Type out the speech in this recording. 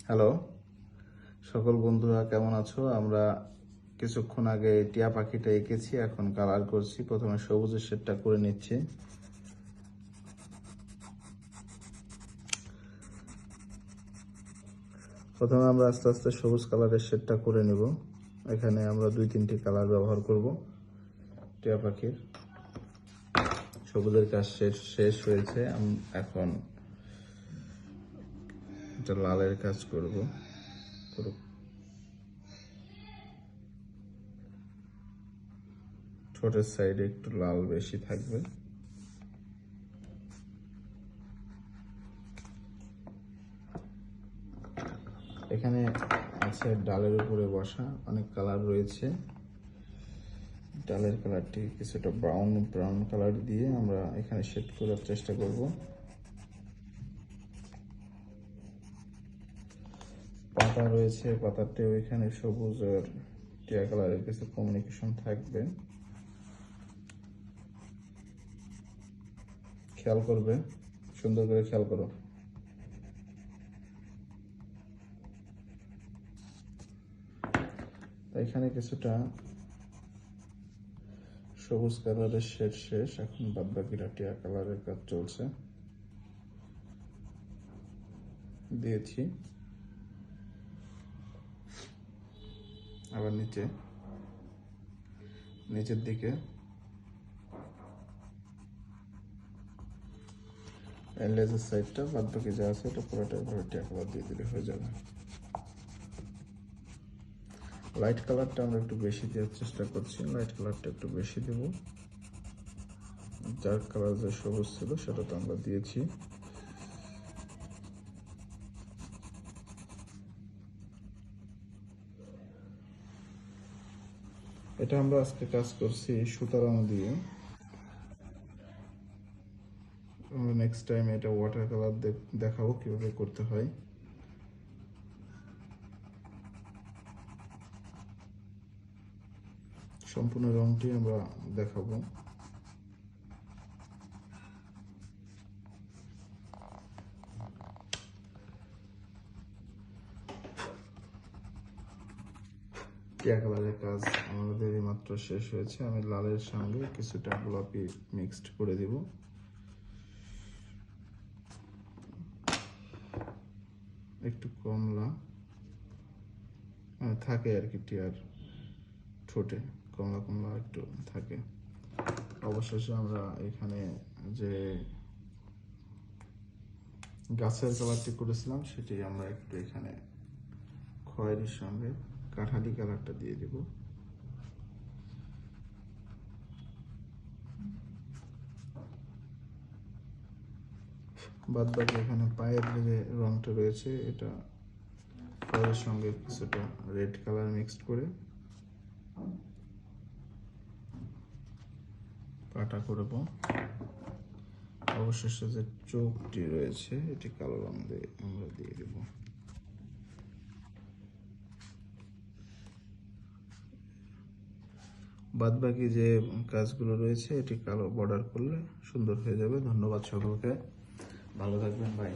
Hello সকল বন্ধুরা, কেমন আছো? আমরা কিছুক্ষণ আগে টিয়া পাখিটা এঁকেছি, এখন কালার করছি। প্রথমে সবুজের শেডটা করে নিচ্ছি। প্রথমে আমরা আস্তে আস্তে সবুজ কালারের শেডটা করে নেব। এখানে আমরা 2-3টি কালার ব্যবহার করব। টিয়া পাখির সবুজের কাজ শেষ হয়েছে, এখন এটা লালের কাজ করব। ঠোঁটের সাইডে একটু লাল বেশি থাকবে। এখানে আছে ডালের উপরে বসা, অনেক কালার রয়েছে। ডালের কালারটি কিছুটা ব্রাউন কালার দিয়ে আমরা এখানে শেড করার চেষ্টা করব। পাতা রয়েছে, পাতাতেও এখানে সবুজ আর টিয়া কালারের কিছু কমিউনিকেশন থাকবে। খেয়াল করবে, সুন্দর করে খেয়াল করো। এখানে কিছুটা সবুজ কালারের শেড শেষ, এখন বাদ বাকিটা টিয়া কালারের কাজ চলছে। দিয়েছি আবার নিচের দিকে লেজের সাইডটা, বাদ বাকি যা আছে এটা পুরোটা এভাবে টিয়া কালার দিয়ে দিলে হয়ে যাবে। লাইট কালারটা আমরা একটু বেশি দেওয়ার চেষ্টা করছি, লাইট কালারটা একটু বেশি দেব। ডার্ক কালার যে সবুজ ছিল সেটা তো আমরা দিয়েছি। এটা আমরা আজকে কাজ করছি সুতা রং দিয়ে। নেক্সট টাইম এটা ওয়াটার কালার দেখাবো কিভাবে করতে হয়। সম্পূর্ণ রংটি আমরা দেখাবো। টিয়া কালারের কাজ আমাদের মাত্র শেষ হয়েছে। আমি লালের সঙ্গে কিছুটা গোলাপি মিক্সড করে দিব। একটু কমলা থাকে আর কি, টিয়ার ঠোঁটে কমলা একটু থাকে। অবশেষে আমরা এখানে যে গাছের কালারটি করেছিলাম সেটি আমরা একটু এখানে খয়েরির সঙ্গে কাঠালি কালারটা দিয়ে দেব। বাদ বাকি এখানে পায়ের যে রংটা রয়েছে এটা খয়েরির সঙ্গে কিছুটা রেড কালার মিক্সড করে পাটা করব। অবশেষে যে চোখটি রয়েছে এটি কালো রং দিয়ে আমরা দিয়ে দেব। বাদ বাকি যে কাজগুলো রয়েছে এটি কালো বর্ডার করলে সুন্দর হয়ে যাবে। ধন্যবাদ সকলকে, ভালো থাকবেন, বাই।